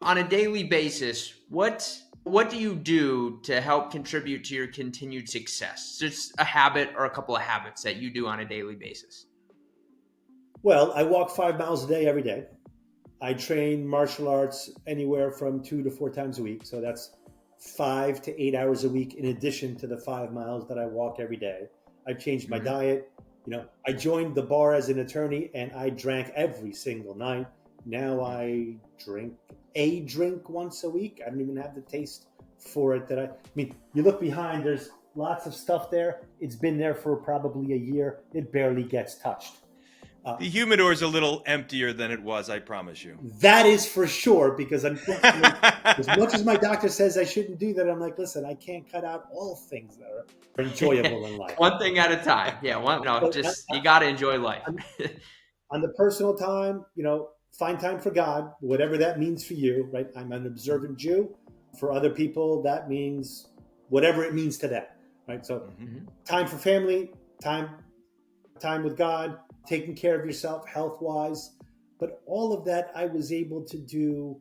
On a daily basis, what do you do to help contribute to your continued success? Just a habit or a couple of habits that you do on a daily basis. Well, I walk 5 miles a day every day. I train martial arts anywhere from 2 to 4 times a week. So that's 5 to 8 hours a week in addition to the 5 miles that I walk every day. I've changed my Mhm. diet. I joined the bar as an attorney and I drank every single night. Now I drink once a week. I don't even have the taste for it I mean, you look behind, there's lots of stuff there. It's been there for probably a year. It barely gets touched. The humidor is a little emptier than it was, I promise you. That is for sure, because unfortunately, as much as my doctor says I shouldn't do that, I'm like, listen, I can't cut out all things that are enjoyable in life. One thing at a time. Yeah, But just you got to enjoy life. on the personal time, find time for God, whatever that means for you, right? I'm an observant Jew. For other people, that means whatever it means to them, right? So Mhm. time for family, time with God, taking care of yourself health wise. But all of that I was able to do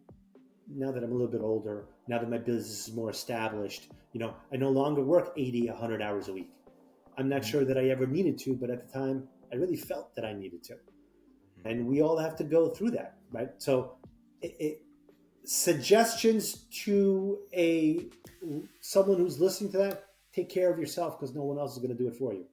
now that I'm a little bit older, now that my business is more established. I no longer work 80, 100 hours a week. I'm not sure that I ever needed to, but at the time, I really felt that I needed to. And we all have to go through that, right? So, suggestions to someone who's listening to that: take care of yourself, because no one else is going to do it for you.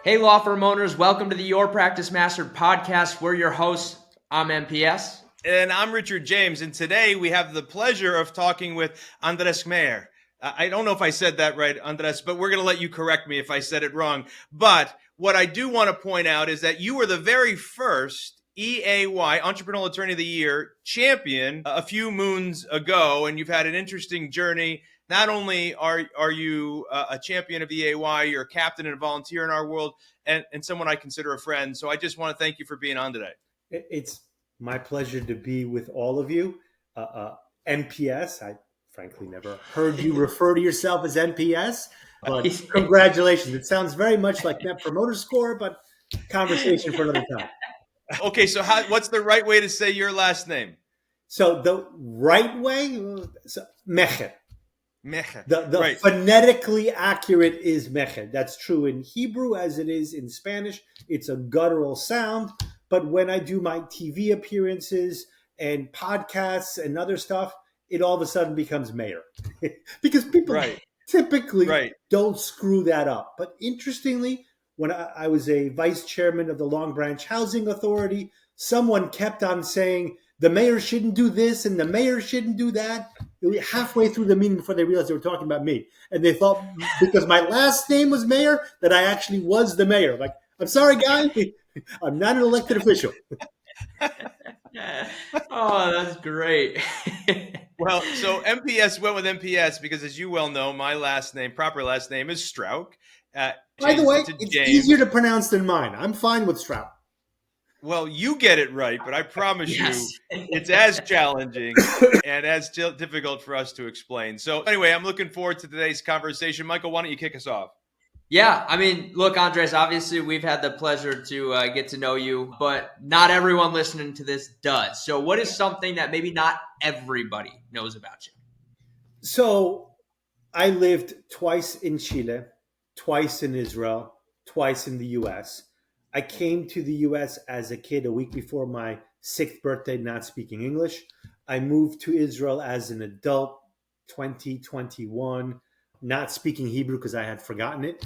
Hey, law firm owners, welcome to the Your Practice Mastered podcast. We're your hosts. I'm MPS. And I'm Richard James. And today we have the pleasure of talking with Andres Mejer. I don't know if I said that right, Andres, but we're going to let you correct me if I said it wrong. But what I do want to point out is that you were the very first EAY, Entrepreneurial Attorney of the Year, champion a few moons ago. And you've had an interesting journey. Not only are you a champion of EAY, you're a captain and a volunteer in our world, and someone I consider a friend. So I just want to thank you for being on today. It's my pleasure to be with all of you. NPS, I frankly never heard you refer to yourself as NPS, but congratulations. It sounds very much like Net Promoter Score, but conversation for another time. Okay, so what's the right way to say your last name? So the right way, Mejer. Mejer. The Right. phonetically accurate is Mejer. That's true in Hebrew as it is in Spanish. It's a guttural sound. But when I do my TV appearances and podcasts and other stuff, it all of a sudden becomes Mejer. Because people typically don't screw that up. But interestingly, when I was a vice chairman of the Long Branch Housing Authority, someone kept on saying, the mayor shouldn't do this and the mayor shouldn't do that. Halfway through the meeting before they realized they were talking about me. And they thought because my last name was Mayor that I actually was the mayor. Like, I'm sorry, guys. I'm not an elected official. Oh, that's great. Well, so MPS went with MPS because, as you well know, my proper last name is Strauch. By the way, it's easier to pronounce than mine. I'm fine with Strauch. Well, you get it right, but I promise you it's as challenging and as difficult for us to explain. So anyway, I'm looking forward to today's conversation. Michael, why don't you kick us off? Yeah, I mean, look, Andres, obviously we've had the pleasure to get to know you, but not everyone listening to this does. So what is something that maybe not everybody knows about you? So I lived twice in Chile, twice in Israel, twice in the US. I came to the US as a kid a week before my 6th birthday, not speaking English. I moved to Israel as an adult, 2021, not speaking Hebrew because I had forgotten it.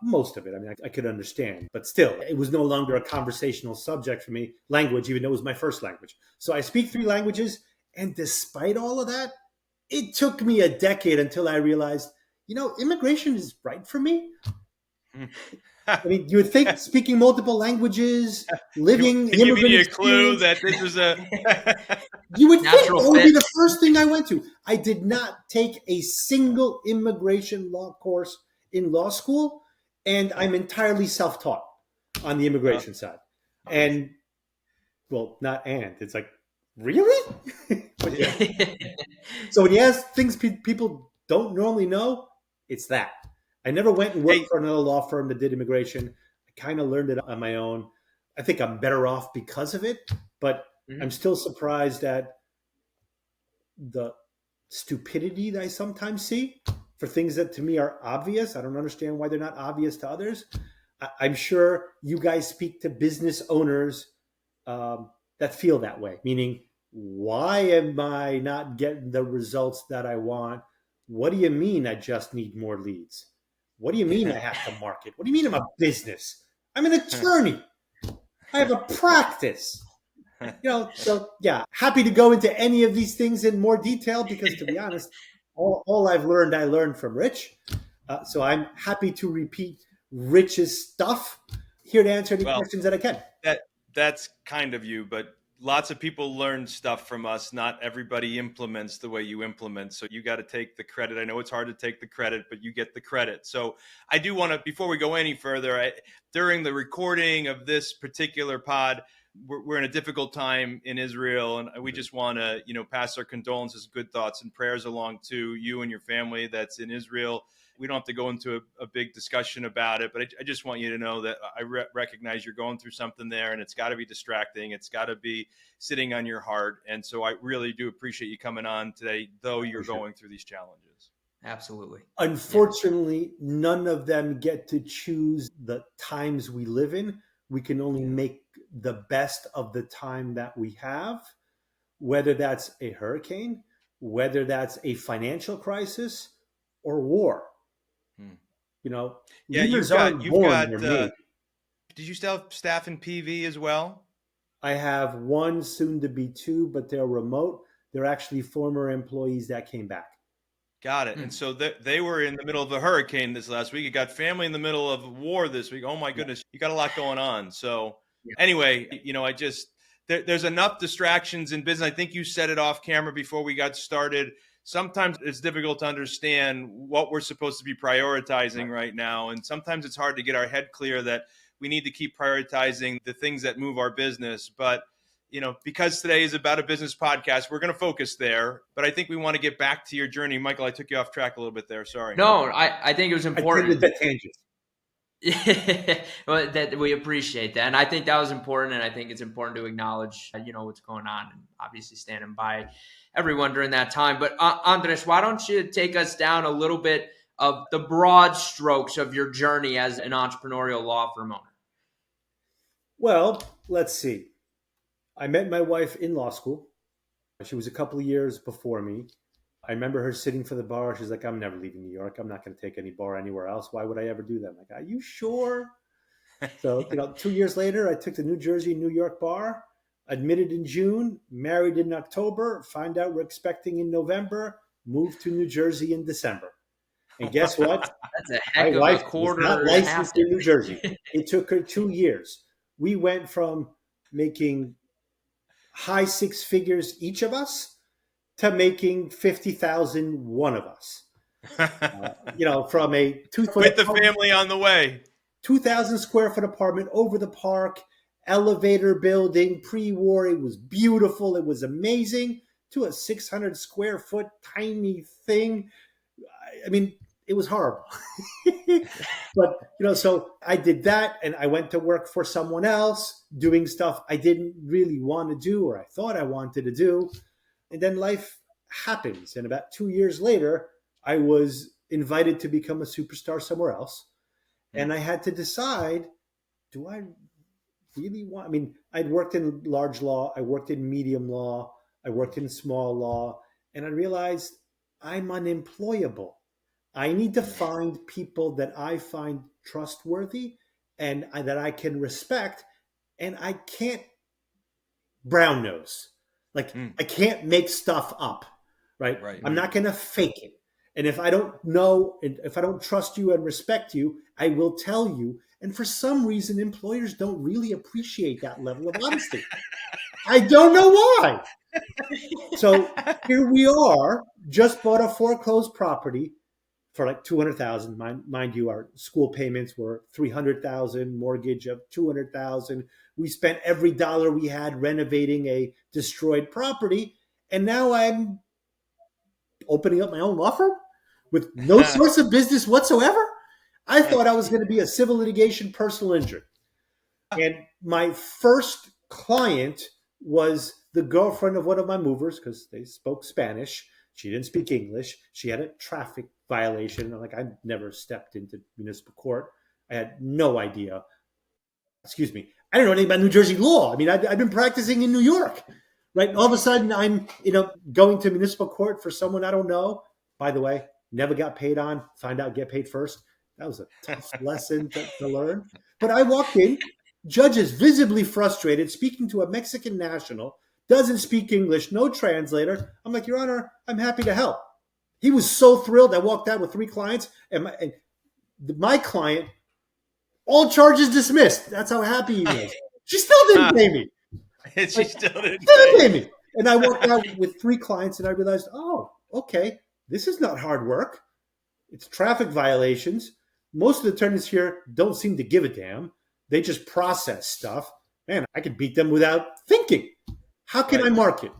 Most of it, I mean, I could understand, but still, it was no longer a conversational subject for me, language, even though it was my first language. So I speak 3 languages, and despite all of that, it took me a decade until I realized, immigration is right for me. I mean, you would think speaking multiple languages, living Can you give me a experience, clue that this is a you would think that would be the first thing I went to. I did not take a single immigration law course in law school, and I'm entirely self-taught on the immigration side. And, well, it's like, really? But yeah. So when you ask things people don't normally know, it's that. I never went and worked Hey, for another law firm that did immigration. I kind of learned it on my own. I think I'm better off because of it, but I'm Mhm. still surprised at the stupidity that I sometimes see for things that to me are obvious. I don't understand why they're not obvious to others. I'm sure you guys speak to business owners that feel that way, meaning, why am I not getting the results that I want? What do you mean I just need more leads? What do you mean I have to market? What do you mean I'm a business? I'm an attorney. I have a practice. So yeah, happy to go into any of these things in more detail because to be honest, all I've learned, I learned from Rich. So I'm happy to repeat Rich's stuff. Here to answer any well, questions that I can. that that's kind of you, but lots of people learn stuff from us. Not everybody implements the way you implement. So you got to take the credit. I know it's hard to take the credit, but you get the credit. So I do want to, before we go any further, during the recording of this particular pod, we're in a difficult time in Israel, and we just want to, pass our condolences, good thoughts, and prayers along to you and your family that's in Israel. We don't have to go into a big discussion about it, but I just want you to know that I recognize you're going through something there, and it's got to be distracting. It's got to be sitting on your heart. And so I really do appreciate you coming on today, though you're going through these challenges. Absolutely. Unfortunately, none of them get to choose the times we live in. We can only make the best of the time that we have, whether that's a hurricane, whether that's a financial crisis, or war. Hmm. Yeah, Leaders aren't born, they're made. did you still have staff in PV as well? I have one, soon to be two, but they're remote. They're actually former employees that came back. Got it. Hmm. And so they were in the middle of a hurricane this last week. You got family in the middle of war this week. Oh my Yeah. goodness, you got a lot going on. So Yeah. anyway, there's enough distractions in business. I think you said it off camera before we got started. Sometimes it's difficult to understand what we're supposed to be prioritizing right now. And sometimes it's hard to get our head clear that we need to keep prioritizing the things that move our business. But because today is about a business podcast, we're going to focus there. But I think we want to get back to your journey. Michael, I took you off track a little bit there. Sorry. No, I think it was I tended important. to tangents. Well, that we appreciate that, and I think that was important, and I think it's important to acknowledge, what's going on, and obviously standing by everyone during that time. But Andres, why don't you take us down a little bit of the broad strokes of your journey as an entrepreneurial law firm owner? Well, let's see. I met my wife in law school. She was a couple of years before me. I remember her sitting for the bar. She's like, I'm never leaving New York. I'm not going to take any bar anywhere else. Why would I ever do that? I'm like, are you sure? So, 2 years later, I took the New Jersey, New York bar, admitted in June, married in October, find out we're expecting in November, moved to New Jersey in December. And guess what? That's a My heck of a wife was quarter not and a half. licensed in New Jersey. It took her 2 years. We went from making high six figures, each of us, to making 50,000 one of us. From a 2-foot With the family on the way. 2,000 square foot apartment over the park, elevator building, pre-war. It was beautiful. It was amazing. To a 600 square foot tiny thing. I mean, it was horrible. But, so I did that and I went to work for someone else doing stuff I didn't really want to do or I thought I wanted to do. And then life happens. And about 2 years later, I was invited to become a superstar somewhere else. And I had to decide, do I really want, I'd worked in large law, I worked in medium law, I worked in small law, and I realized I'm unemployable. I need to find people that I find trustworthy and that I can respect, and I can't brown nose. I can't make stuff up, right? I'm not going to fake it. And if I don't know, if I don't trust you and respect you, I will tell you. And for some reason, employers don't really appreciate that level of honesty. I don't know why. So here we are, just bought a foreclosed property for like 200,000. Mind you, our school payments were 300,000, mortgage of 200,000. We spent every dollar we had renovating a destroyed property, and now I'm opening up my own law firm with no source of business whatsoever. I thought I was going to be a civil litigation personal injury. And my first client was the girlfriend of one of my movers because they spoke Spanish. She didn't speak English. She had a traffic violation. Like, I never stepped into municipal court. I had no idea. Excuse me. I didn't know anything about New Jersey law. I mean, I've been practicing in New York, right? And all of a sudden, I'm going to municipal court for someone I don't know. By the way, never got paid on. Find out, get paid first. That was a tough lesson to learn. But I walked in. Judge is visibly frustrated, speaking to a Mexican national, doesn't speak English, no translator. I'm like, Your Honor, I'm happy to help. He was so thrilled. I walked out with 3 clients, and my client, all charges dismissed. That's how happy he was. She still didn't pay me. And she still didn't pay me. And I walked out with 3 clients, and I realized, oh, okay, this is not hard work. It's traffic violations. Most of the attorneys here don't seem to give a damn. They just process stuff. Man, I could beat them without thinking. How can I market?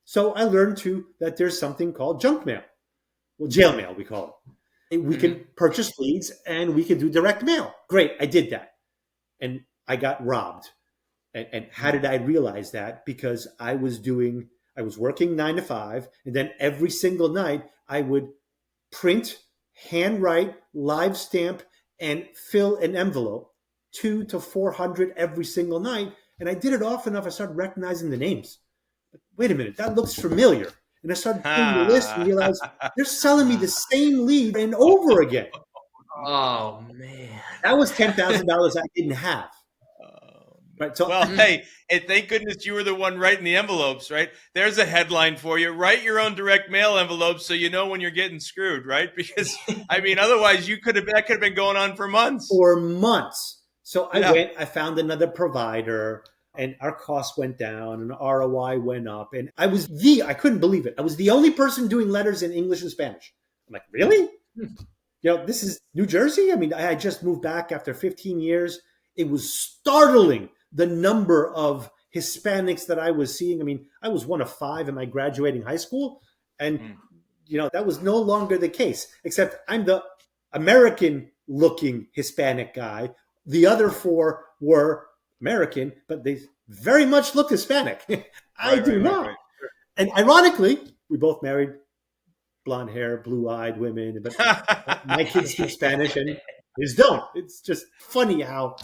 So I learned that there's something called junk mail. Well, jail mail, we call it. And we can purchase leads and we can do direct mail. Great, I did that. And I got robbed. And how did I realize that? Because I was working 9 to 5, and then every single night I would print, handwrite, live stamp, and fill an envelope. 200 to 400 every single night. And I did it often enough, I started recognizing the names. Wait a minute, that looks familiar. And I started pulling the list and realized they're selling me the same lead and over again. Oh, man. That was $10,000 I didn't have. Right. So, well, hey, and thank goodness you were the one writing the envelopes, right? There's a headline for you. Write your own direct mail envelopes so you know when you're getting screwed, right? Because, I mean, otherwise that could have been going on for months. So I found another provider, and our costs went down and ROI went up. And I couldn't believe it. I was the only person doing letters in English and Spanish. I'm like, really? This is New Jersey? I mean, I had just moved back after 15 years. It was startling, the number of Hispanics that I was seeing. I mean, I was one of 5 in my graduating high school. And, that was no longer the case, except I'm the American-looking Hispanic guy. The other 4 were American, but they very much looked Hispanic. I do not. Right. And ironically, we both married blonde hair, blue-eyed women, but my kids speak Spanish and his don't. It's just funny how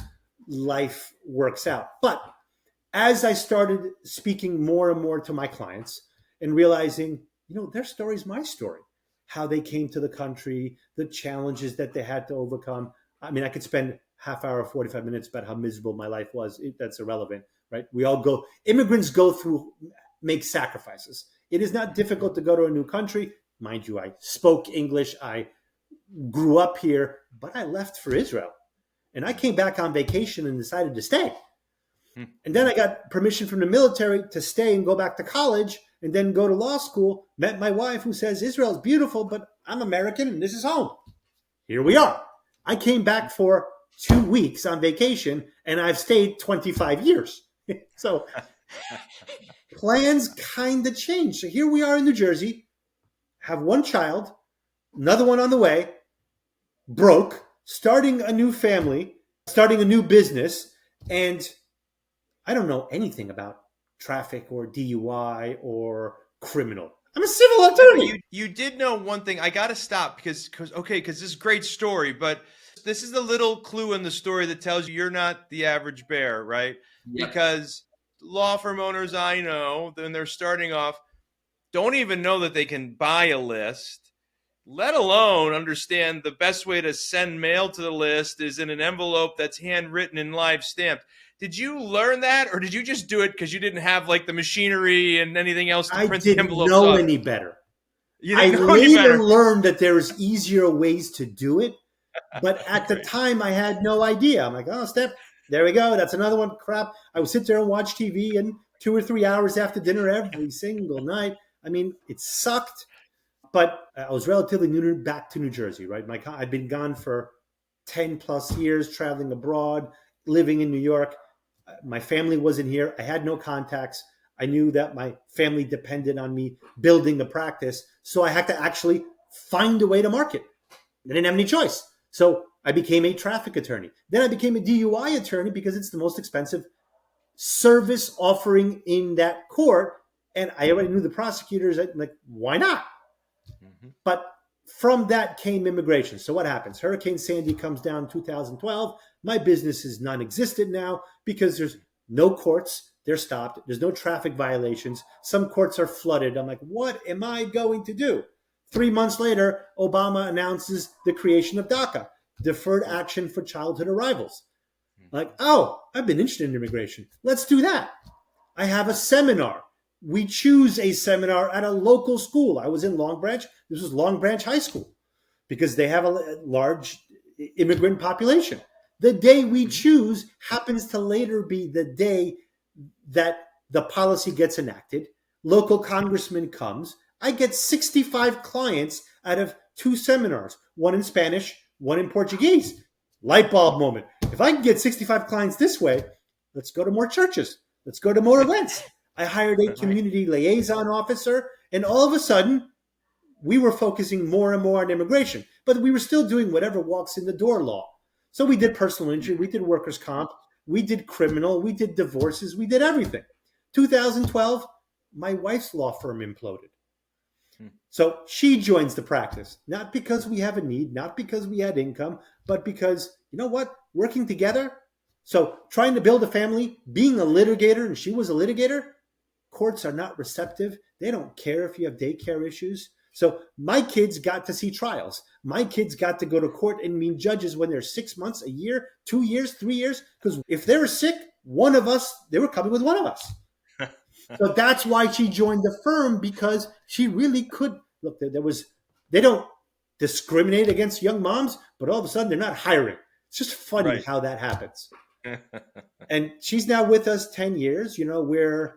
life works out. But as I started speaking more and more to my clients and realizing, their story is my story, how they came to the country, the challenges that they had to overcome. I mean, I could spend half hour, 45 minutes about how miserable my life was. That's irrelevant, right? Immigrants make sacrifices. It is not difficult to go to a new country. Mind you, I spoke English. I grew up here, but I left for Israel. And I came back on vacation and decided to stay. And then I got permission from the military to stay and go back to college and then go to law school. Met my wife, who says, Israel's beautiful, but I'm American and this is home. Here we are. I came back for 2 weeks on vacation and I've stayed 25 years. So plans kind of change. So here we are in New Jersey, have 1 child, another one on the way, broke, starting a new family, starting a new business, and I don't know anything about traffic or DUI or criminal. I'm a civil attorney. You did know one thing. I got to stop because this is a great story, but this is the little clue in the story that tells you you're not the average bear, right? Yeah. Because law firm owners I know, when they're starting off, don't even know that they can buy a list, let alone understand the best way to send mail to the list is in an envelope that's handwritten and live stamped. Did you learn that, or did you just do it because you didn't have like the machinery and anything else to print the envelopes off? I didn't know any better. I later learned that there's easier ways to do it, but at the time I had no idea. I'm like, oh, step, there we go. That's another one. Crap. I would sit there and watch TV and 2 or 3 hours after dinner every single night. I mean, it sucked, but I was relatively new back to New Jersey, right? I'd been gone for 10 plus years, traveling abroad, living in New York. My family wasn't here. I had no contacts. I knew that my family depended on me building the practice. So I had to actually find a way to market. I didn't have any choice. So I became a traffic attorney. Then I became a DUI attorney because it's the most expensive service offering in that court. And I already knew the prosecutors. I'm like, why not? Mhm. But from that came immigration. So what happens? Hurricane Sandy comes down in 2012. My business is non-existent now because there's no courts. They're stopped. There's no traffic violations. Some courts are flooded. I'm like, what am I going to do? 3 months later, Obama announces the creation of DACA, Deferred Action for Childhood Arrivals. Like, oh, I've been interested in immigration. Let's do that. I have a seminar. We choose a seminar at a local school. I was in Long Branch. This was Long Branch High School because they have a large immigrant population. The day we choose happens to later be the day that the policy gets enacted. Local congressman comes. I get 65 clients out of 2 seminars, one in Spanish, one in Portuguese. Light bulb moment. If I can get 65 clients this way, let's go to more churches. Let's go to more events. I hired a community liaison officer, and all of a sudden, we were focusing more and more on immigration, but we were still doing whatever walks in the door law. So we did personal injury, we did workers' comp, we did criminal, we did divorces, we did everything. 2012, my wife's law firm imploded. So she joins the practice, not because we have a need, not because we had income, but because, you know what, working together. So trying to build a family, being a litigator, and she was a litigator, courts are not receptive. They don't care if you have daycare issues. So my kids got to see trials. My kids got to go to court and meet judges when they're 6 months, a year, 2 years, 3 years. Because if they were sick, one of us, they were coming with one of us. So that's why she joined the firm, because she really could. Look, they don't discriminate against young moms, but all of a sudden they're not hiring. It's just funny how that happens. And she's now with us 10 years. You know, we're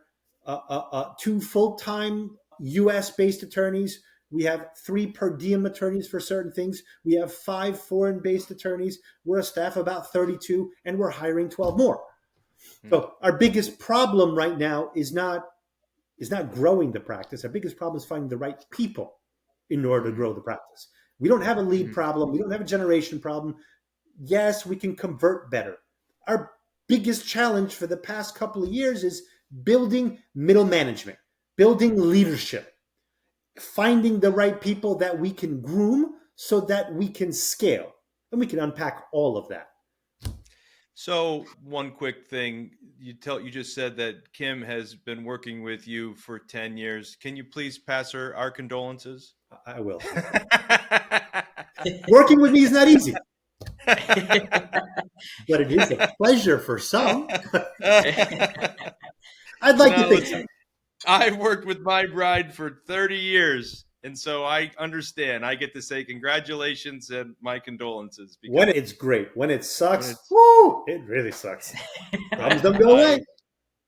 2 full-time U.S.-based attorneys. We have 3 per diem attorneys for certain things. We have 5 foreign-based attorneys. We're a staff of about 32, and we're hiring 12 more. So our biggest problem right now is not growing the practice. Our biggest problem is finding the right people in order to grow the practice. We don't have a lead problem. We don't have a generation problem. Yes, we can convert better. Our biggest challenge for the past couple of years is building middle management, building leadership, finding the right people that we can groom so that we can scale. And we can unpack all of that. So one quick thing, you just said that Kim has been working with you for 10 years. Can you please pass her our condolences? I will. Working with me is not easy. But it is a pleasure for some. I'd like to think so. I've worked with my bride for 30 years. And so I understand. I get to say congratulations and my condolences. When it's great. When it sucks, woo, it really sucks. Problems don't go away.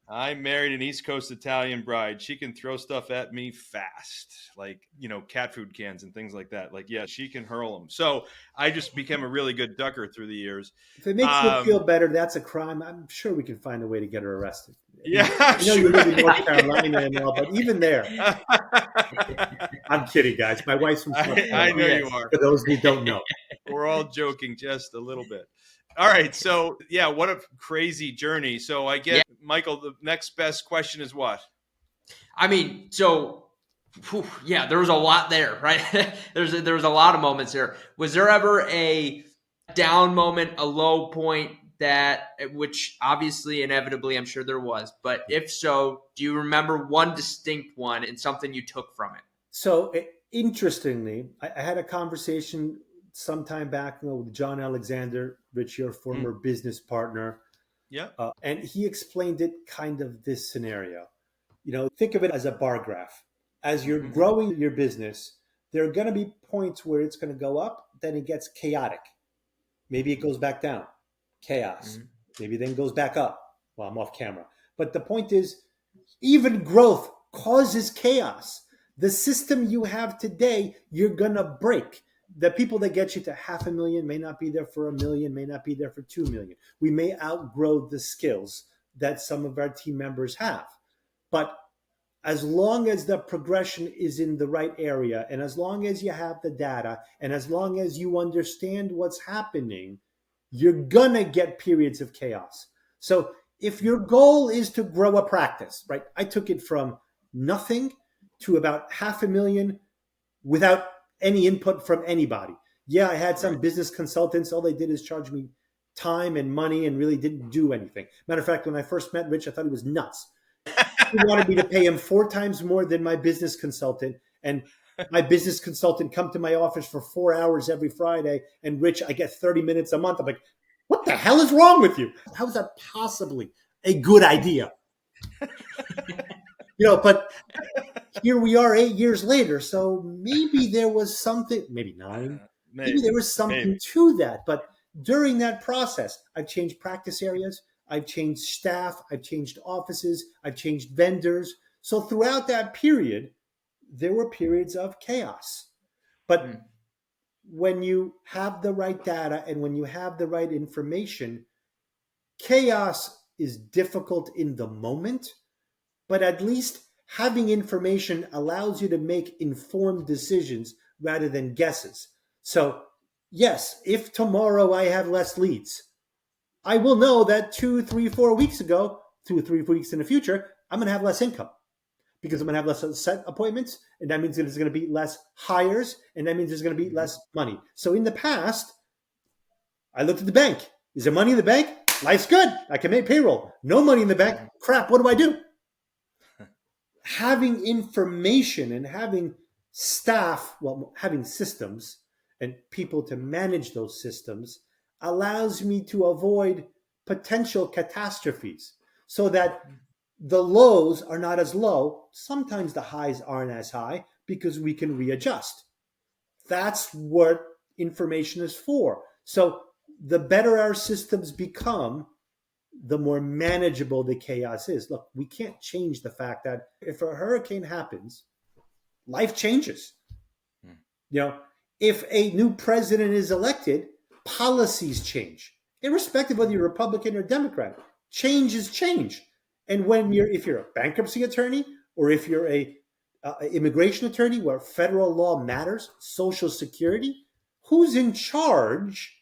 I married an East Coast Italian bride. She can throw stuff at me fast, like, cat food cans and things like that. Like, yeah, she can hurl them. So I just became a really good ducker through the years. If it makes you feel better, that's a crime. I'm sure we can find a way to get her arrested. Yeah, I know you live in North Carolina and all, but even there. I'm kidding, guys. My wife's from North Carolina. I know you are. For those who don't know. We're all joking just a little bit. All right. So, yeah, what a crazy journey. So I get, Michael, the next best question is what? I mean, so, there was a lot there, right? there was a lot of moments here. Was there ever a down moment, a low point which obviously, inevitably, I'm sure there was, but if so, do you remember one distinct one and something you took from it? So interestingly, I had a conversation some time back with John Alexander, Rich, your former business partner. Yeah. And he explained it kind of this scenario. Think of it as a bar graph. As you're growing your business, there are going to be points where it's going to go up, then it gets chaotic. Maybe it goes back down. Chaos. Maybe then goes back up. Well, I'm off camera. But the point is, even growth causes chaos. The system you have today, you're going to break. The people that get you to 500,000 may not be there for 1 million, may not be there for 2 million. We may outgrow the skills that some of our team members have. But as long as the progression is in the right area, and as long as you have the data, and as long as you understand what's happening, you're gonna get periods of chaos. So if your goal is to grow a practice, right? I took it from nothing to about 500,000 without any input from anybody. Yeah, I had some business consultants. All they did is charge me time and money and really didn't do anything. Matter of fact, when I first met Rich, I thought he was nuts. He wanted me to pay him 4 times more than my business consultant. And my business consultant come to my office for 4 hours every Friday. And Rich, I get 30 minutes a month. I'm like, what the hell is wrong with you? How is that possibly a good idea? But here we are 8 years later. So maybe there was something, maybe 9, maybe there was something to that. But during that process, I've changed practice areas, I've changed staff, I've changed offices, I've changed vendors. So throughout that period, there were periods of chaos. But when you have the right data and when you have the right information, chaos is difficult in the moment, but at least having information allows you to make informed decisions rather than guesses. So, yes, if tomorrow I have less leads, I will know that 2, 3, 4 weeks ago, 2 or 3 weeks in the future, I'm going to have less income because I'm going to have less set appointments. And that means there's going to be less hires. And that means there's going to be less money. So in the past, I looked at the bank. Is there money in the bank? Life's good. I can make payroll. No money in the bank. Crap. What do I do? Having information and having staff, having systems and people to manage those systems allows me to avoid potential catastrophes so that the lows are not as low. Sometimes the highs aren't as high because we can readjust. That's what information is for. So the better our systems become, the more manageable the chaos is. Look, we can't change the fact that if a hurricane happens, life changes. If a new president is elected, policies change, irrespective of whether you're Republican or Democrat. Change is change. And if you're a bankruptcy attorney or if you're a immigration attorney where federal law matters, Social Security, who's in charge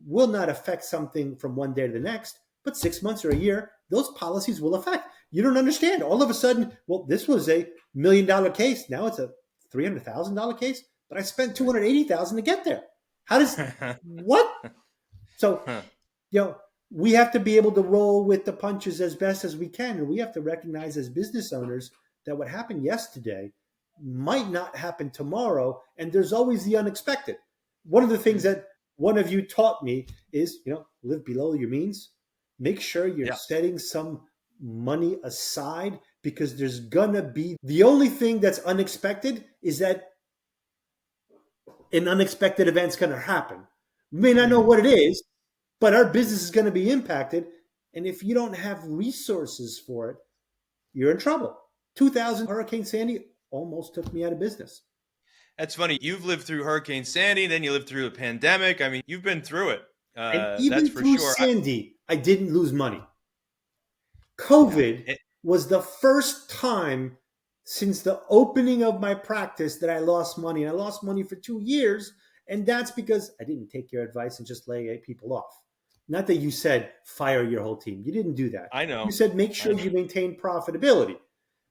will not affect something from one day to the next, but 6 months or a year, those policies will affect. You don't understand. All of a sudden, this was a $1 million case. Now it's a $300,000 case, but I spent $280,000 to get there. How does what? So, we have to be able to roll with the punches as best as we can, and we have to recognize as business owners that what happened yesterday might not happen tomorrow, and there's always the unexpected. One of the things that one of you taught me is, live below your means. Make sure you're setting some money aside because there's gonna be the only thing that's unexpected is that an unexpected event's gonna happen. We may not know what it is, but our business is going to be impacted. And if you don't have resources for it, you're in trouble. 2000 Hurricane Sandy almost took me out of business. That's funny. You've lived through Hurricane Sandy, then you lived through a pandemic. I mean, you've been through it. And even that's for through sure. Sandy, I didn't lose money. COVID was the first time since the opening of my practice that I lost money. And I lost money for 2 years. And that's because I didn't take your advice and just lay people off. Not that you said fire your whole team. You didn't do that. I know. You said make sure you maintain profitability.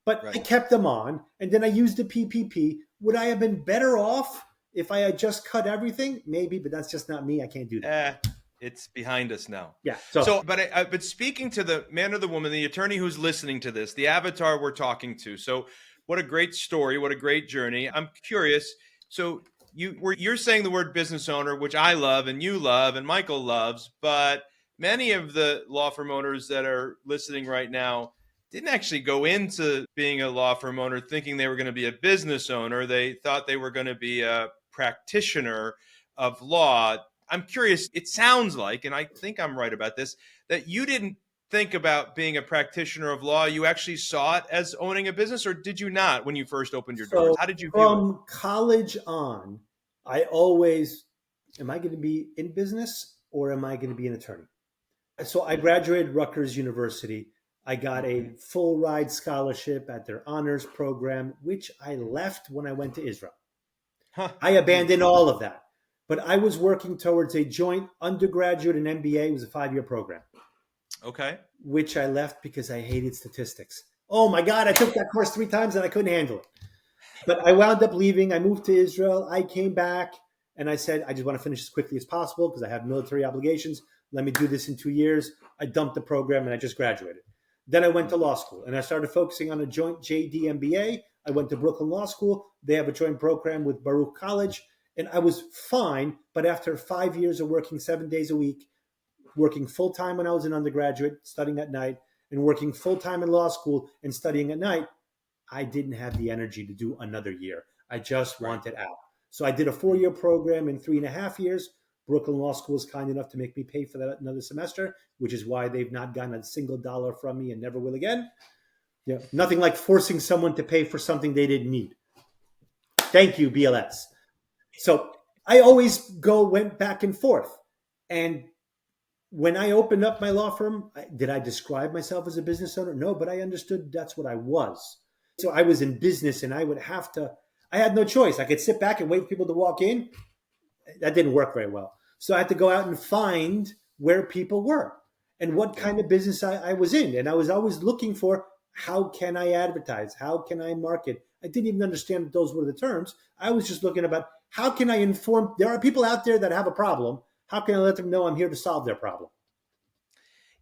But I kept them on, and then I used the PPP. Would I have been better off if I had just cut everything? Maybe, but that's just not me. I can't do that. It's behind us now. Yeah. But speaking to the man or the woman, the attorney who's listening to this, the avatar we're talking to. So what a great story. What a great journey. I'm curious. So you're saying the word business owner, which I love and you love and Michael loves, but many of the law firm owners that are listening right now didn't actually go into being a law firm owner thinking they were going to be a business owner. They thought they were going to be a practitioner of law. I'm curious, it sounds like, and I think I'm right about this, that you didn't think about being a practitioner of law. You actually saw it as owning a business, or did you not when you first opened your doors? How did you view it? From college on, I always, am I going to be in business or am I going to be an attorney? So I graduated Rutgers University. I got a full ride scholarship at their honors program, which I left when I went to Israel. Huh. I abandoned all of that. But I was working towards a joint undergraduate and MBA. It was a 5-year program. Okay. Which I left because I hated statistics. Oh my God, I took that course 3 times and I couldn't handle it. But I wound up leaving. I moved to Israel. I came back and I said, I just want to finish as quickly as possible because I have military obligations. Let me do this in 2 years. I dumped the program and I just graduated. Then I went to law school and I started focusing on a joint JD MBA. I went to Brooklyn Law School. They have a joint program with Baruch College. And I was fine. But after 5 years of working 7 days a week, working full-time when I was an undergraduate, studying at night, and working full-time in law school and studying at night, I didn't have the energy to do another year. I just wanted out. So I did a 4-year program in 3.5 years. Brooklyn Law School was kind enough to make me pay for that another semester, which is why they've not gotten a single dollar from me and never will again. Yeah, nothing like forcing someone to pay for something they didn't need. Thank you, BLS. So I always went back and forth. And when I opened up my law firm, did I describe myself as a business owner? No, but I understood that's what I was. So I was in business and I had no choice. I could sit back and wait for people to walk in. That didn't work very well. So I had to go out and find where people were and what kind of business I was in. And I was always looking for, how can I advertise? How can I market? I didn't even understand that those were the terms. I was just looking about, how can I inform? There are people out there that have a problem. How can I let them know I'm here to solve their problem?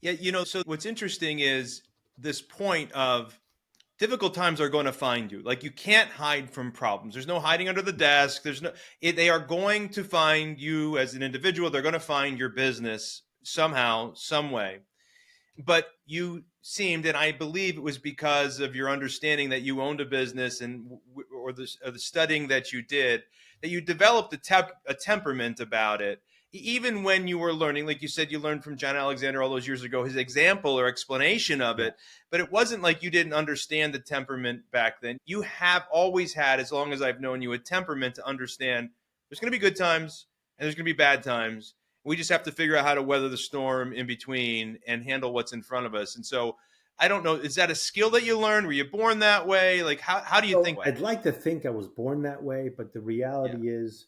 Yeah, so what's interesting is this point of difficult times are going to find you. Like, you can't hide from problems. There's no hiding under the desk. They are going to find you as an individual. They're going to find your business somehow, some way. But you seemed, and I believe it was because of your understanding that you owned a business or the studying that you did, that you developed a temperament about it. Even when you were learning, like you said, you learned from John Alexander all those years ago, his example or explanation of it. But it wasn't like you didn't understand the temperament back then. You have always had, as long as I've known you, a temperament to understand there's going to be good times and there's going to be bad times. We just have to figure out how to weather the storm in between and handle what's in front of us. And so I don't know, is that a skill that you learned? Were you born that way? Like, how do you think? I'd like to think I was born that way, but the reality is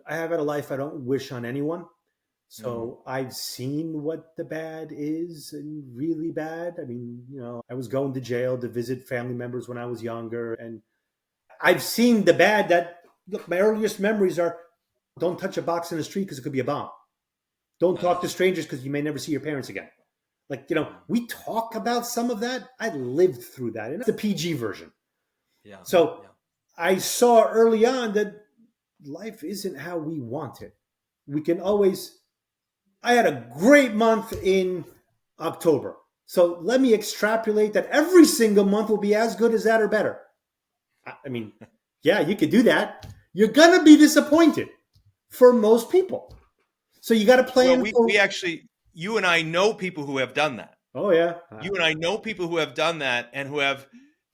I have had a life I don't wish on anyone. So I've seen what the bad is and really bad. I mean, I was going to jail to visit family members when I was younger. And I've seen the bad look, my earliest memories are, don't touch a box in the street because it could be a bomb. Don't talk to strangers because you may never see your parents again. Like, we talk about some of that. I lived through that. And it's the PG version. Yeah. So I saw early on that life isn't how we want it. We can I had a great month in October. So let me extrapolate that every single month will be as good as that or better. I mean, yeah, you could do that. You're going to be disappointed for most people. So you got to plan. We actually, you and I know people who have done that. Oh, yeah. You and I know people who have done that and who have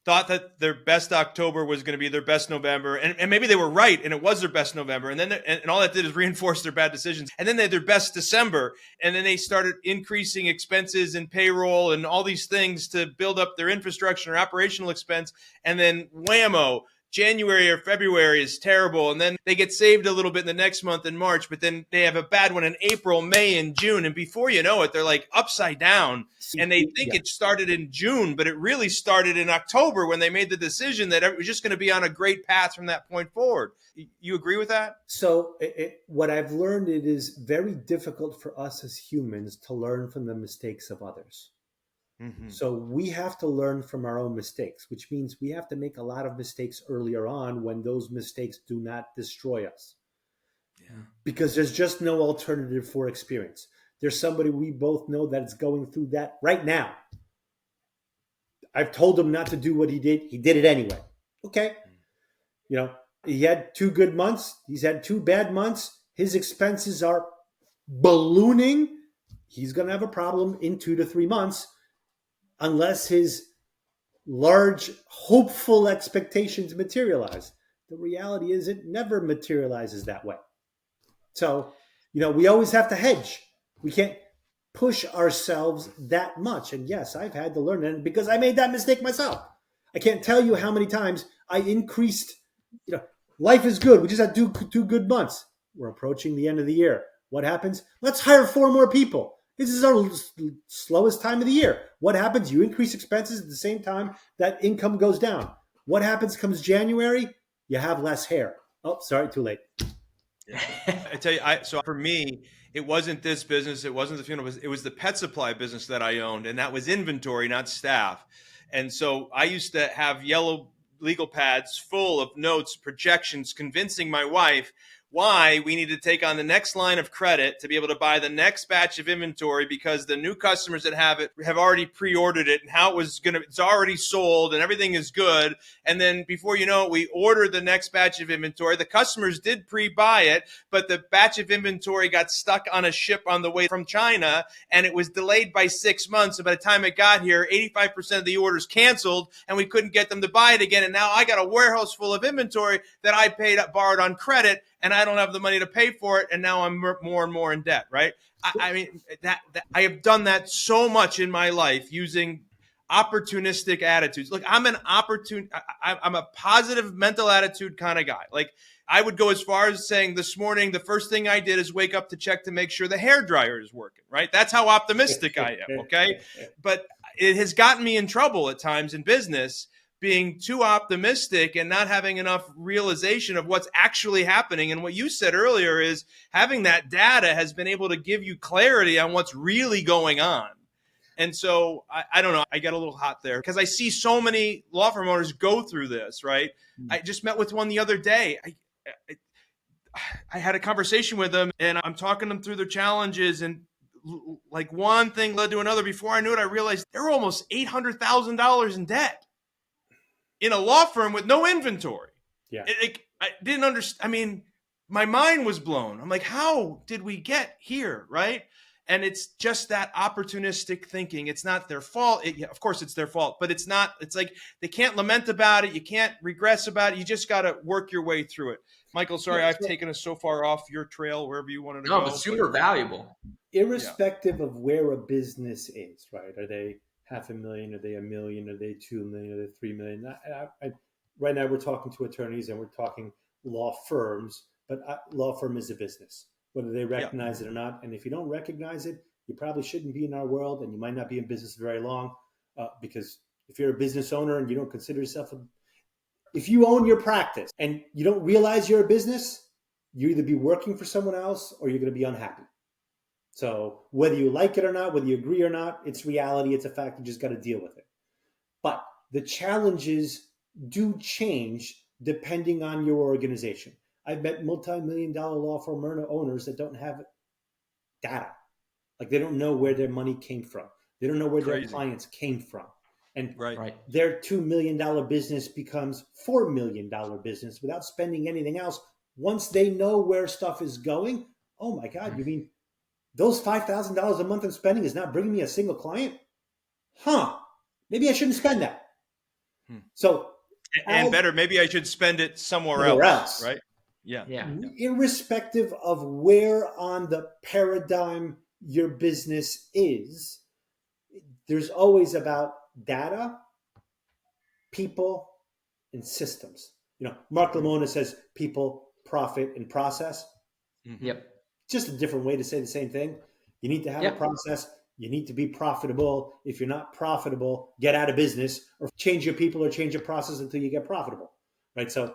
thought that their best October was going to be their best November. And maybe they were right and it was their best November. And then and all that did is reinforce their bad decisions. And then they had their best December. And then they started increasing expenses and payroll and all these things to build up their infrastructure and operational expense. And then whammo, January or February is terrible. And then they get saved a little bit in the next month in March, but then they have a bad one in April, May, and June. And before you know it, they're like upside down. And they think it started in June, but it really started in October when they made the decision that it was just going to be on a great path from that point forward. You agree with that? So what I've learned, it is very difficult for us as humans to learn from the mistakes of others. Mm-hmm. So we have to learn from our own mistakes, which means we have to make a lot of mistakes earlier on when those mistakes do not destroy us. Yeah. Because there's just no alternative for experience. There's somebody we both know that is going through that right now. I've told him not to do what he did. He did it anyway. Okay. He had 2 good months. He's had 2 bad months. His expenses are ballooning. He's going to have a problem in 2 to 3 months. Unless his large, hopeful expectations materialize. The reality is it never materializes that way. So, we always have to hedge. We can't, push ourselves that much. And yes, I've had to learn it because I made that mistake myself. I can't tell you how many times I increased, life is good. We just had two good months. We're approaching the end of the year. What happens? Let's hire 4 more people. This is our slowest time of the year. What happens? You increase expenses at the same time that income goes down. What happens comes January? You have less hair. Oh, sorry, too late. Yeah. I tell you, so for me, it wasn't this business. It wasn't the funeral business. It was the pet supply business that I owned. And that was inventory, not staff. And so I used to have yellow legal pads full of notes, projections, convincing my wife why we need to take on the next line of credit to be able to buy the next batch of inventory, because the new customers that have it have already pre-ordered it, and how it was it's already sold and everything is good. And then before you know it, we ordered the next batch of inventory. The customers did pre-buy it, but the batch of inventory got stuck on a ship on the way from China, and it was delayed by 6 months. And by the time it got here, 85% of the orders canceled, and we couldn't get them to buy it again. And now I got a warehouse full of inventory that I borrowed on credit, and I don't have the money to pay for it, and now I'm more and more in debt, right? I mean, that I have done that so much in my life using opportunistic attitudes. Look, I'm a positive mental attitude kind of guy. Like, I would go as far as saying this morning, the first thing I did is wake up to check to make sure the hairdryer is working, right? That's how optimistic I am, okay? But it has gotten me in trouble at times in business, being too optimistic and not having enough realization of what's actually happening. And what you said earlier is having that data has been able to give you clarity on what's really going on. And so I don't know, I get a little hot there because I see so many law firm owners go through this, right? I just met with one the other day. I had a conversation with them, and I'm talking them through their challenges, and like one thing led to another. Before I knew it, I realized they were almost $800,000 in debt in a law firm with no inventory. Yeah. I didn't understand. I mean, my mind was blown. I'm like, how did we get here, right? And it's just that opportunistic thinking. It's not their fault. Of course, it's their fault, but it's not. It's like they can't lament about it. You can't regress about it. You just got to work your way through it. Michael, sorry, I've taken us so far off your trail, wherever you wanted to go. No, but super valuable. Irrespective of where a business is, right? Are they $500,000? Are they $1 million? Are they $2 million? Are they $3 million? Right now, we're talking to attorneys and we're talking law firms, but law firm is a business, whether they recognize it or not. And if you don't recognize it, you probably shouldn't be in our world, and you might not be in business very long, because if you're a business owner and you don't consider yourself if you own your practice and you don't realize you're a business, you either be working for someone else or you're going to be unhappy. So whether you like it or not, whether you agree or not, it's reality. It's a fact. You just got to deal with it. But the challenges do change depending on your organization. I've met multi-million-dollar law firm owners that don't have data. Like, they don't know where their money came from. They don't know where their clients came from. And their $2 million business becomes $4 million business without spending anything else. Once they know where stuff is going, oh my God, you mean those $5,000 a month I'm spending is not bringing me a single client? Maybe I shouldn't spend that. So, and better, maybe I should spend it somewhere else, right? Yeah. Irrespective of where on the paradigm your business is, there's always about data, people, and systems. Mark Lamona says people, profit, and process. Yep. Just a different way to say the same thing. You need to have a process. You need to be profitable. If you're not profitable, get out of business or change your people or change your process until you get profitable, right? So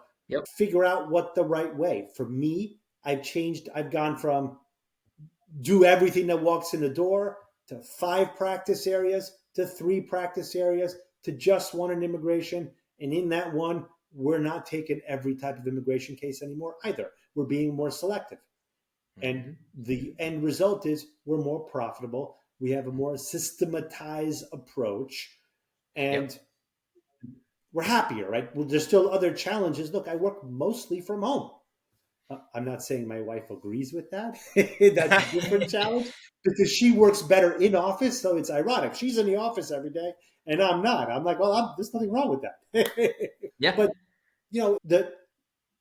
figure out what the right way. For me, I've gone from do everything that walks in the door to 5 practice areas to 3 practice areas to just 1 in immigration. And in that one, we're not taking every type of immigration case anymore either. We're being more selective. And the end result is we're more profitable. We have a more systematized approach, and we're happier, right? Well, there's still other challenges. Look, I work mostly from home. I'm not saying my wife agrees with that. That's a different challenge because she works better in office. So it's ironic. She's in the office every day and I'm not. I'm like, well, there's nothing wrong with that. But, the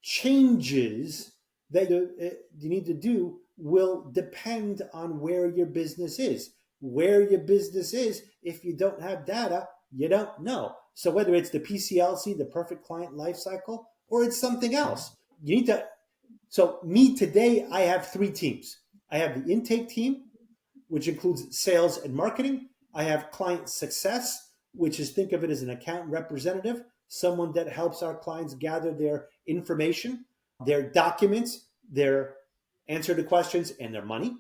changes that you need to do will depend on where your business is. where your business is. If you don't have data, you don't know. So whether it's the PCLC, the perfect client life cycle, or it's something else, you need to. So me today, I have 3 teams. I have the intake team, which includes sales and marketing. I have client success, which is, think of it as an account representative, someone that helps our clients gather their information, their documents, their answer to questions, and their money.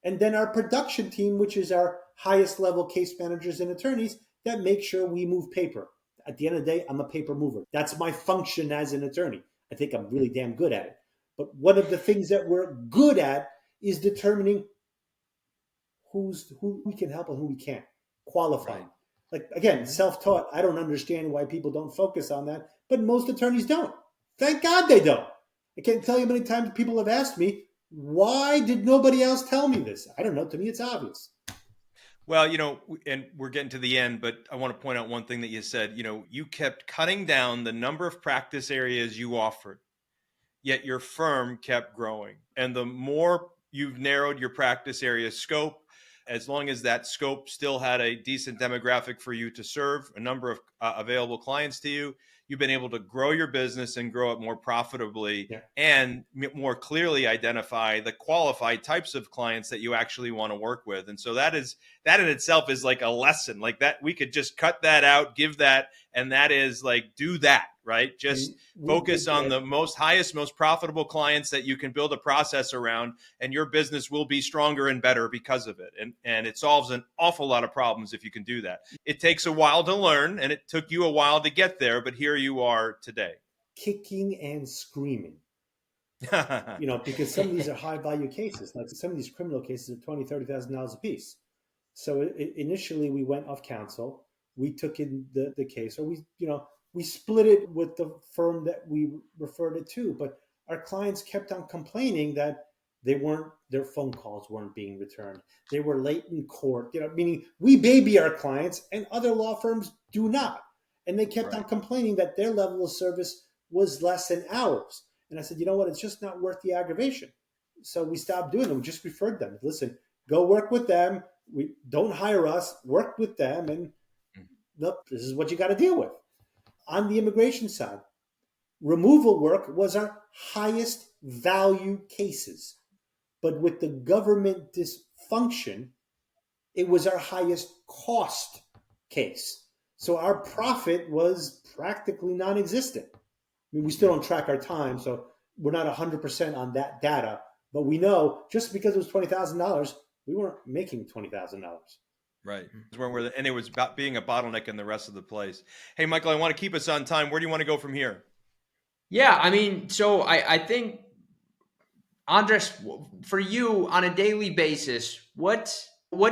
And then our production team, which is our highest level case managers and attorneys that make sure we move paper. At the end of the day, I'm a paper mover. That's my function as an attorney. I think I'm really damn good at it. But one of the things that we're good at is determining who we can help and who we can't. Qualifying. Right. Like, again, self-taught. I don't understand why people don't focus on that, but most attorneys don't. Thank God they don't. I can't tell you how many times people have asked me, why did nobody else tell me this? I don't know. To me, it's obvious. Well, and we're getting to the end, but I want to point out one thing that you said. You kept cutting down the number of practice areas you offered, yet your firm kept growing. And the more you've narrowed your practice area scope, as long as that scope still had a decent demographic for you to serve, a number of available clients to you, you've been able to grow your business and grow it more profitably, and more clearly identify the qualified types of clients that you actually want to work with. And so that in itself is like a lesson. Like that, we could just cut that out, give that, and that is like, do that, right? Just focus on the highest, most profitable clients that you can build a process around, and your business will be stronger and better because of it. And it solves an awful lot of problems if you can do that. It takes a while to learn, and it took you a while to get there, but here you are today. Kicking and screaming. Because some of these are high value cases. Like some of these criminal cases are $20,000, $30,000 a piece. So initially we went off counsel. We took in the case, or we split it with the firm that we referred it to. But our clients kept on complaining that their phone calls weren't being returned. They were late in court, meaning we baby our clients and other law firms do not. And they kept on complaining that their level of service was less than ours. And I said, you know what? It's just not worth the aggravation. So we stopped doing it. We just referred them. Listen, go work with them. We don't hire us, work with them. And look, this is what you got to deal with. On the immigration side, removal work was our highest value cases. But with the government dysfunction, it was our highest cost case. So our profit was practically non-existent. I mean, we still don't track our time, so we're not 100% on that data. But we know just because it was $20,000, we weren't making $20,000. Right. And it was about being a bottleneck in the rest of the place. Hey, Michael, I want to keep us on time. Where do you want to go from here? Yeah, I mean, so I think, Andres, for you on a daily basis, what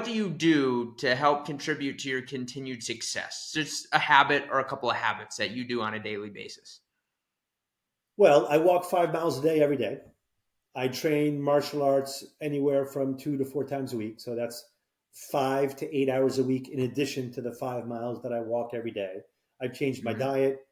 do you do to help contribute to your continued success? Just a habit or a couple of habits that you do on a daily basis. Well, I walk 5 miles a day every day. I train martial arts anywhere from 2 to 4 times a week. So that's 5 to 8 hours a week in addition to the 5 miles that I walk every day. I've changed my diet.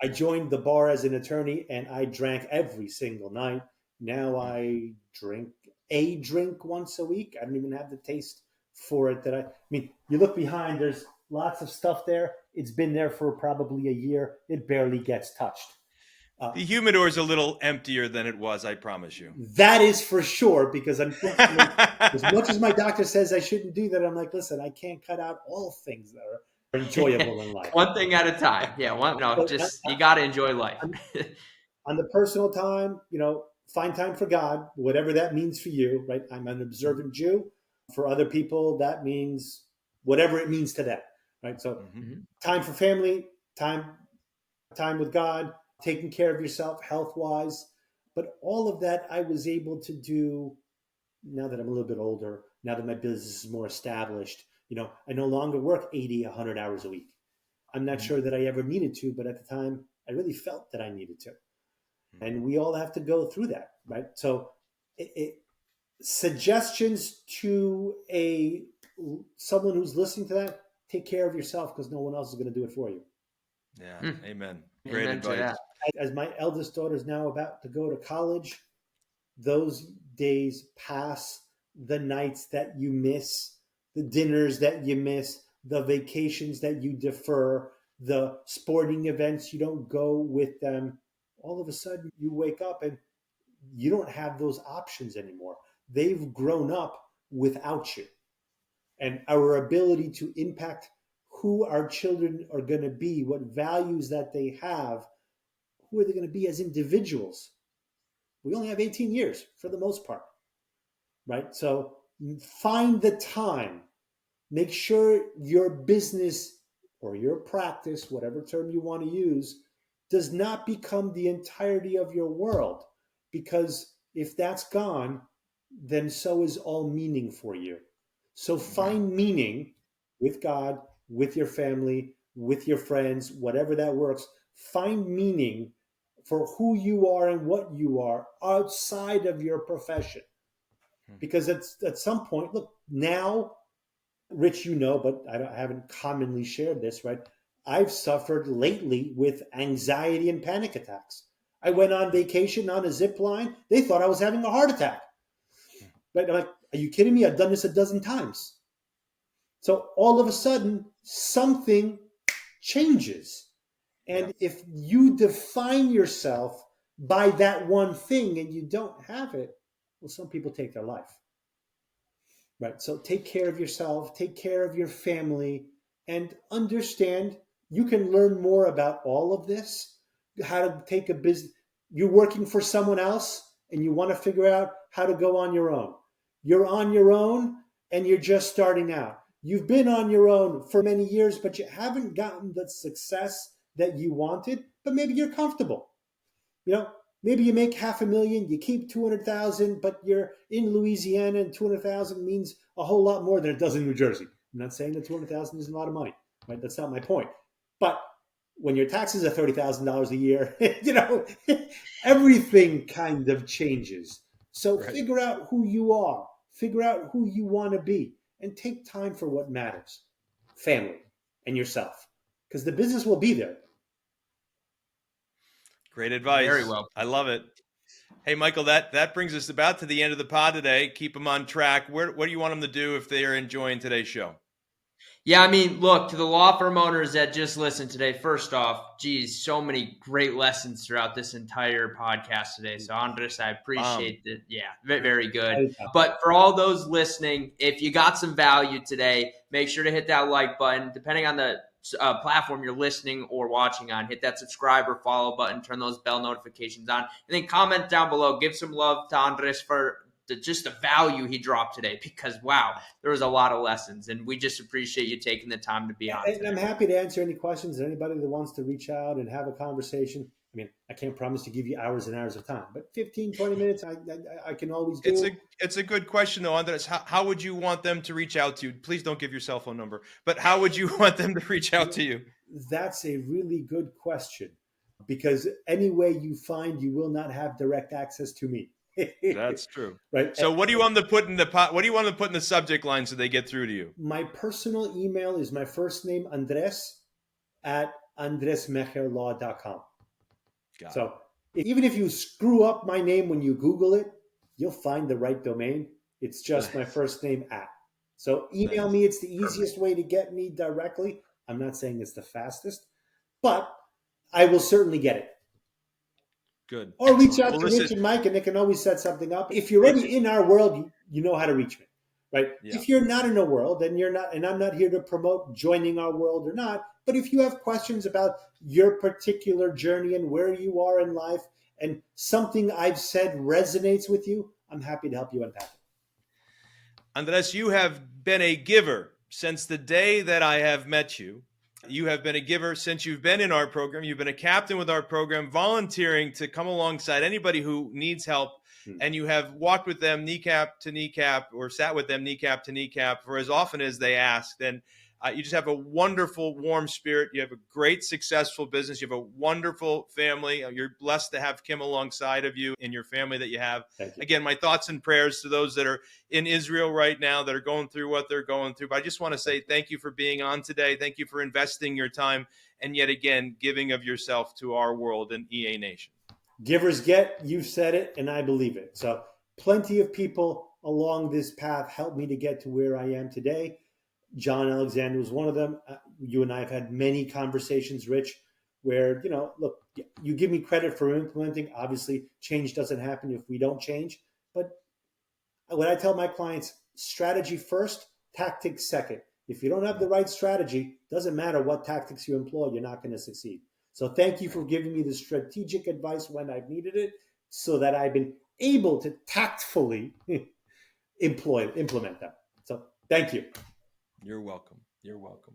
I joined the bar as an attorney and I drank every single night. Now I drink once a week. I don't even have the taste for it. You look behind, there's lots of stuff there. It's been there for probably a year. It barely gets touched. The humidor is a little emptier than it was, I promise you. That is for sure, because unfortunately, as much as my doctor says I shouldn't do that, I'm like, listen, I can't cut out all things that are enjoyable in life. One thing at a time. Yeah, you got to enjoy life. On the personal time, find time for God, whatever that means for you, right? I'm an observant Jew. For other people, that means whatever it means to them, right? So time for family, time with God, taking care of yourself health-wise. But all of that I was able to do now that I'm a little bit older, now that my business is more established. I no longer work 80, 100 hours a week. I'm not sure that I ever needed to, but at the time, I really felt that I needed to. And we all have to go through that, right? So suggestions to someone who's listening to that, take care of yourself because no one else is going to do it for you. Yeah, amen. Great advice. As my eldest daughter is now about to go to college, those days pass, the nights that you miss, the dinners that you miss, the vacations that you defer, the sporting events you don't go with them. All of a sudden, you wake up and you don't have those options anymore. They've grown up without you. And our ability to impact who our children are going to be, what values that they have, who are they going to be as individuals? We only have 18 years for the most part, right? So find the time. Make sure your business or your practice, whatever term you want to use, does not become the entirety of your world. Because if that's gone, then so is all meaning for you. So find meaning with God, with your family, with your friends, whatever that works. Find meaning for who you are and what you are outside of your profession. Because at some point, look, now, Rich, you know, but I haven't commonly shared this, right? I've suffered lately with anxiety and panic attacks. I went on vacation on a zip line. They thought I was having a heart attack. Right? I'm like, are you kidding me? I've done this a dozen times. So all of a sudden, something changes. And if you define yourself by that one thing and you don't have it, well, some people take their life. Right? So take care of yourself, take care of your family, and understand you can learn more about all of this, how to take a business. You're working for someone else and you want to figure out how to go on your own. You're on your own and you're just starting out. You've been on your own for many years, but you haven't gotten the success that you wanted, but maybe you're comfortable. Maybe you make $500,000, you keep 200,000, but you're in Louisiana and 200,000 means a whole lot more than it does in New Jersey. I'm not saying that 200,000 isn't a lot of money, right? That's not my point. But when your taxes are $30,000 a year, everything kind of changes. So figure out who you are, figure out who you want to be, and take time for what matters, family and yourself, because the business will be there. Great advice. Very well. I love it. Hey, Michael, that brings us about to the end of the pod today. Keep them on track. What do you want them to do if they are enjoying today's show? Yeah, I mean, look, to the law firm owners that just listened today, first off, geez, so many great lessons throughout this entire podcast today. So, Andres, I appreciate that. Yeah, very good. But for all those listening, if you got some value today, make sure to hit that like button. Depending on the platform you're listening or watching on, hit that subscribe or follow button, turn those bell notifications on, and then comment down below. Give some love to Andres for just the value he dropped today, because wow, there was a lot of lessons, and we just appreciate you taking the time to be on today. And I'm happy to answer any questions. Anybody that wants to reach out and have a conversation. I mean, I can't promise to give you hours and hours of time, but 15, 20 minutes, I can always do. It's a good question, though, Andres. How would you want them to reach out to you? Please don't give your cell phone number, but how would you want them to reach out to you? That's a really good question, because any way you find, you will not have direct access to me. That's true. Right. So what do you want them to put in what do you want them to put in the subject line so they get through to you? My personal email is my first name, Andres, at andresmejerlaw.com. So even if you screw up my name when you Google it, you'll find the right domain. It's just my first name at. So email me. It's the easiest way to get me directly. I'm not saying it's the fastest, but I will certainly get it. Good. Or reach out to Rich and Mike, and they can always set something up. If you're already in our world, you know how to reach me, right? Yeah. If you're not in a world, then you're not, and I'm not here to promote joining our world or not. But if you have questions about your particular journey and where you are in life, and something I've said resonates with you, I'm happy to help you unpack it. Andres, you have been a giver since the day that I have met you. You have been a giver since you've been in our program. You've been a captain with our program, volunteering to come alongside anybody who needs help. And you have walked with them kneecap to kneecap, or sat with them kneecap to kneecap for as often as they asked. And you just have a wonderful, warm spirit. You have a great, successful business. You have a wonderful family. You're blessed to have Kim alongside of you and your family that you have. Again, my thoughts and prayers to those that are in Israel right now that are going through what they're going through. But I just want to say thank you for being on today. Thank you for investing your time and yet again, giving of yourself to our world and EA Nation. Givers get, you've said it, and I believe it. So plenty of people along this path helped me to get to where I am today. John Alexander was one of them. You and I have had many conversations, Rich, where, look, you give me credit for implementing. Obviously, change doesn't happen if we don't change. But what I tell my clients, strategy first, tactics second. If you don't have the right strategy, doesn't matter what tactics you employ, you're not going to succeed. So thank you for giving me the strategic advice when I've needed it, so that I've been able to tactfully implement them. So thank you. You're welcome. You're welcome.